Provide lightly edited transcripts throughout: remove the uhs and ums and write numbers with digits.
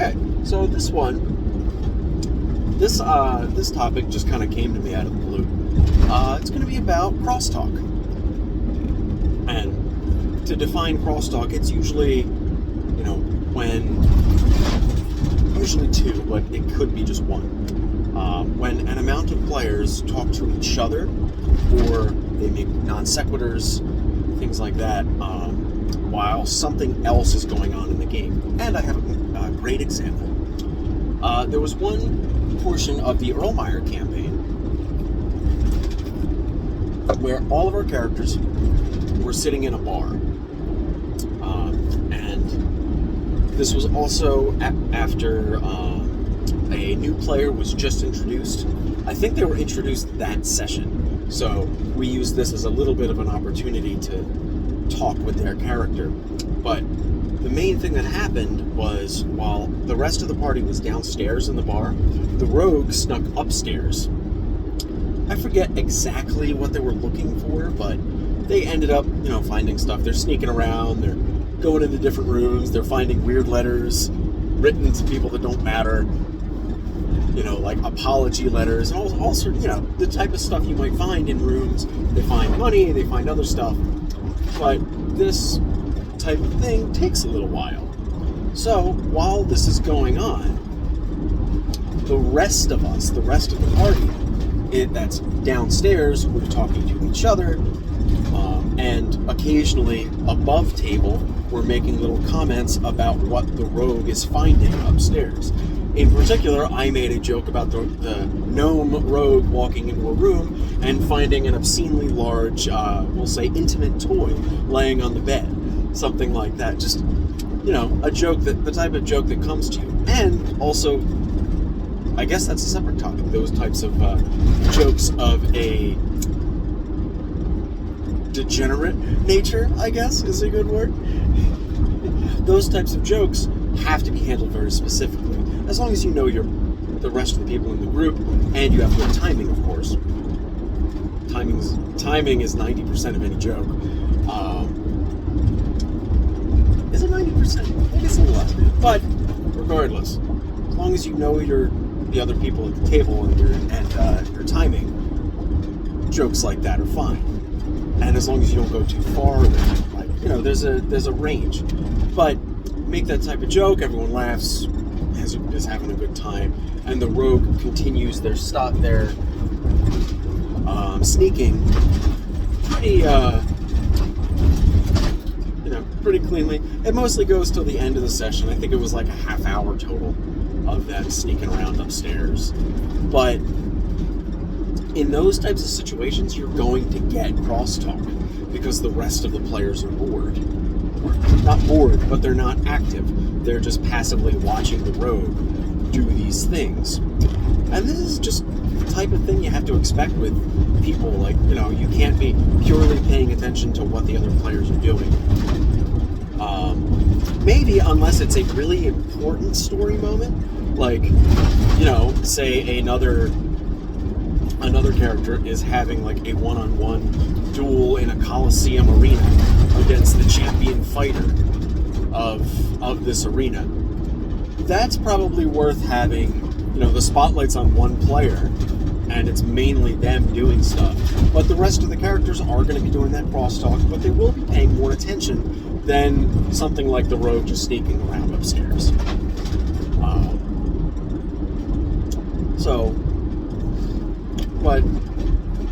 Okay, so this topic just kind of came to me out of the blue. It's going to be about crosstalk. And to define crosstalk, it's usually, usually two, but it could be just one. When an amount of players talk to each other, or they make non sequiturs, things like that, while something else is going on in the game. And I have a great example. There was one portion of the Erlenmeyer campaign where all of our characters were sitting in a bar. And this was also after a new player was just introduced. I think they were introduced that session. So we used this as a little bit of an opportunity to talk with their character. But the main thing that happened was, while the rest of the party was downstairs in the bar, the rogue snuck upstairs. I forget exactly what they were looking for, but they ended up, finding stuff. They're sneaking around, they're going into different rooms, they're finding weird letters written to people that don't matter, like apology letters, and all sorts, the type of stuff you might find in rooms. They find money, they find other stuff, but this type of thing takes a little while. So while this is going on, the rest of the party, that's downstairs, we're talking to each other, and occasionally above table, we're making little comments about what the rogue is finding upstairs. In particular, I made a joke about the gnome rogue walking into a room and finding an obscenely large, we'll say, intimate toy laying on the bed. Something like that. Just, a joke, the type of joke that comes to you. And also, I guess that's a separate topic, those types of jokes of a degenerate nature, I guess, is a good word. Those types of jokes have to be handled very specifically. As long as you know the rest of the people in the group, and you have good timing, of course. Timing is 90% of any joke. Is it 90%? I think it's a little less. But regardless, as long as you know the other people at the table and your timing, jokes like that are fine. And as long as you don't go too far, there's a range. But make that type of joke, everyone laughs, is having a good time, and the rogue continues their sneaking pretty cleanly. It mostly goes till the end of the session. I think it was like a half hour total of them sneaking around upstairs. But in those types of situations, you're going to get crosstalk because the rest of the players are bored. Not bored, but they're not active. They're just passively watching the rogue do these things. And this is just the type of thing you have to expect with people. Like, you can't be purely paying attention to what the other players are doing. Maybe unless it's a really important story moment, like, say another character is having like a one-on-one duel in a Coliseum arena against the champion fighter of this arena. That's probably worth having, the spotlight's on one player, and it's mainly them doing stuff. But the rest of the characters are going to be doing that crosstalk, but they will be paying more attention than something like the rogue just sneaking around upstairs. But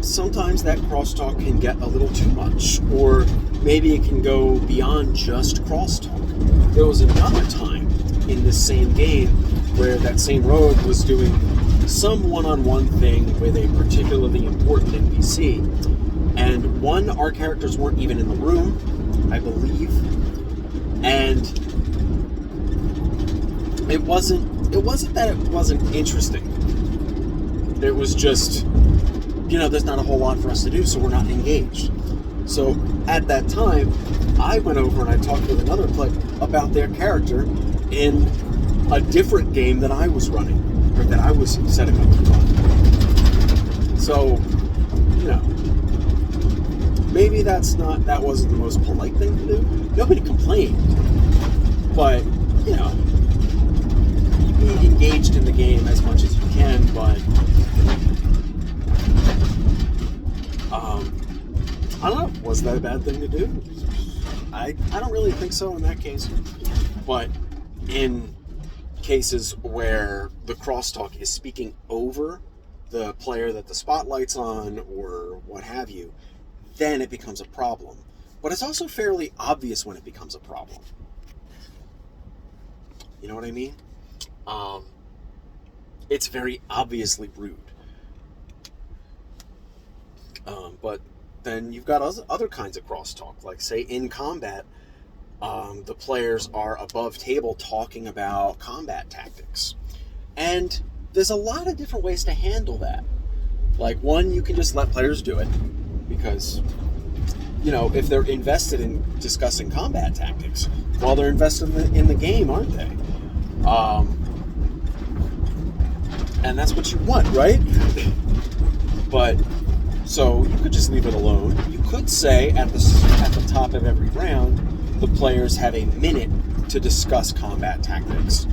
sometimes that crosstalk can get a little too much, or maybe it can go beyond just crosstalk. There was another time in this same game where that same rogue was doing some one-on-one thing with a particularly important NPC, and our characters weren't even in the room, I believe, and it wasn't that it wasn't interesting. It was just, there's not a whole lot for us to do, so we're not engaged. So at that time, I went over and I talked with another player about their character in a different game that I was running, or that I was setting up to run. So, maybe that wasn't the most polite thing to do. Nobody complained. But, as much as you can, but I don't know. Was that a bad thing to do? I don't really think so in that case. But in cases where the crosstalk is speaking over the player that the spotlight's on or what have you, then it becomes a problem. But it's also fairly obvious when it becomes a problem. You know what I mean? It's very obviously rude. But then you've got other kinds of crosstalk, like say in combat, the players are above table talking about combat tactics. And there's a lot of different ways to handle that. Like, one, you can just let players do it, because, you know, if they're invested in discussing combat tactics, well, they're invested in the game, aren't they? And that's what you want, right? But, so you could just leave it alone. You could say at the top of every round, the players have a minute to discuss combat tactics.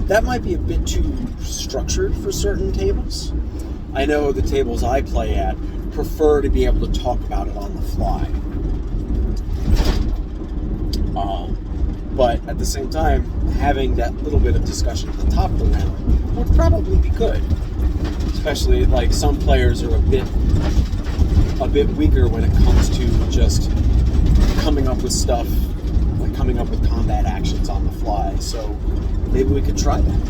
That might be a bit too structured for certain tables. I know the tables I play at prefer to be able to talk about it on the fly. But at the same time, having that little bit of discussion at the top of the round would probably be good. Especially, like, some players are a bit weaker when it comes to just coming up with stuff, like coming up with combat actions on the fly. So maybe we could try that.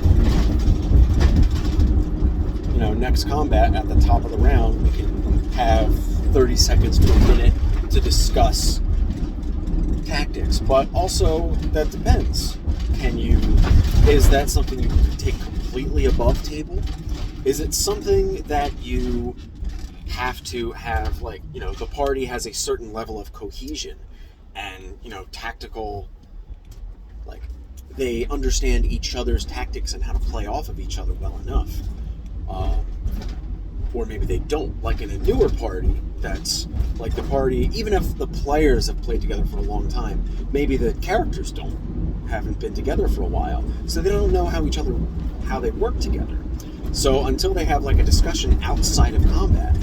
You know, next combat at the top of the round, we can have 30 seconds to a minute to discuss tactics. But also, that depends. Is that something you can take completely above table? Is it something that you have to have, like, you know, the party has a certain level of cohesion and, you know, tactical, like, they understand each other's tactics and how to play off of each other well enough. Or maybe they don't. Like in a newer party, that's like the party, even if the players have played together for a long time, maybe the characters haven't been together for a while, so they don't know how they work together. So until they have like a discussion outside of combat,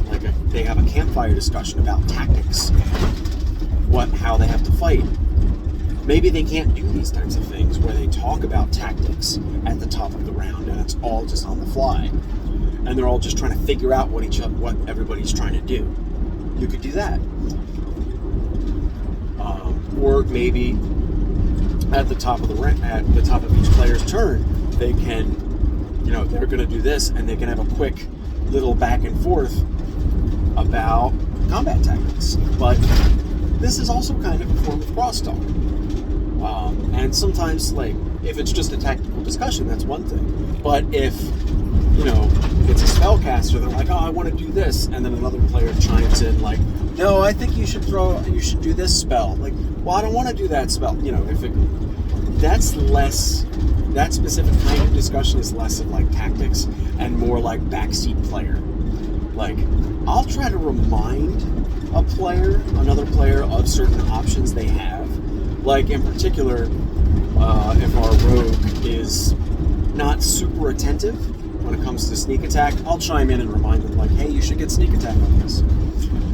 like they have a campfire discussion about tactics, how they have to fight, maybe they can't do these types of things where they talk about tactics at the top of the round and it's all just on the fly. And they're all just trying to figure out what everybody's trying to do. You could do that. Or maybe at the top of each player's turn, they can, you know, they're going to do this, and they can have a quick little back and forth about combat tactics. But this is also kind of a form of crosstalk. And sometimes, like, if it's just a tactical discussion, that's one thing. But if, you know, it's a spellcaster, they're like, oh, I want to do this, and then another player chimes in like, no, I think you should do this spell. Like, well, I don't want to do that spell. You know, that specific kind of discussion is less of like tactics and more like backseat player. Like, I'll try to remind another player of certain options they have. Like, in particular, if our rogue is not super attentive when it comes to sneak attack, I'll chime in and remind them, like, hey, you should get sneak attack on this.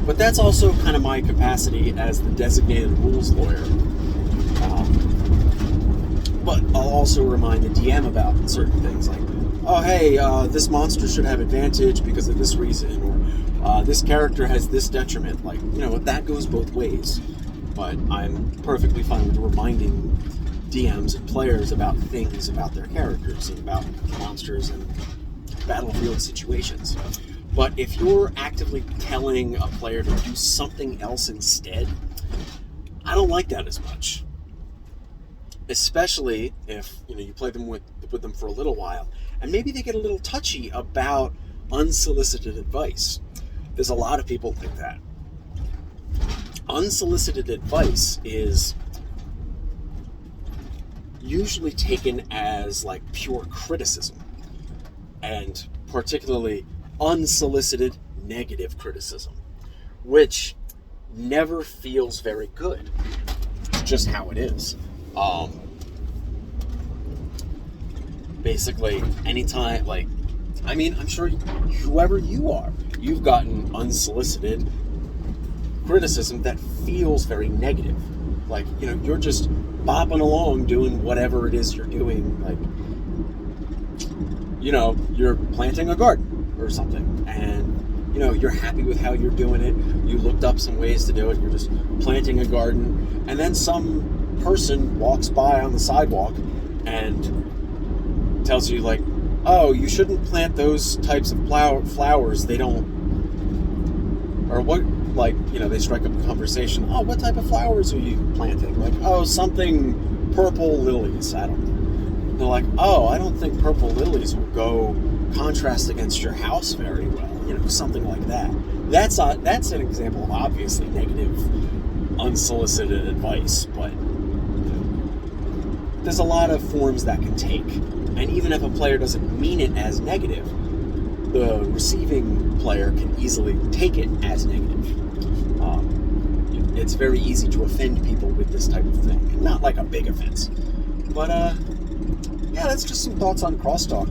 But that's also kind of my capacity as the designated rules lawyer. But I'll also remind the DM about certain things, like, oh, hey, this monster should have advantage because of this reason, or this character has this detriment. Like, you know, that goes both ways. But I'm perfectly fine with reminding DMs and players about things about their characters and about monsters and battlefield situations. But if you're actively telling a player to do something else instead, I don't like that as much. Especially if, you know, you play them with them for a little while, and maybe they get a little touchy about unsolicited advice. There's a lot of people like that. Unsolicited advice is usually taken as like pure criticism, and particularly unsolicited negative criticism, which never feels very good. It's just how it is. basically anytime, like, I mean, I'm sure whoever you are, you've gotten unsolicited criticism that feels very negative. Like, you're just bopping along doing whatever it is you're doing. Like, you're planting a garden or something, and you're happy with how you're doing it. You looked up some ways to do it. You're just planting a garden, and then some person walks by on the sidewalk and tells you, like, oh, you shouldn't plant those types of flowers. They don't, or what, like, they strike up a conversation. Oh, what type of flowers are you planting? Like, oh, something purple lilies. I don't know. They're like, oh, I don't think purple lilies will go contrast against your house very well. Something like that. That's an example of obviously negative, unsolicited advice, but there's a lot of forms that can take. And even if a player doesn't mean it as negative, the receiving player can easily take it as negative. It's very easy to offend people with this type of thing. Not like a big offense. But, yeah, that's just some thoughts on crosstalk.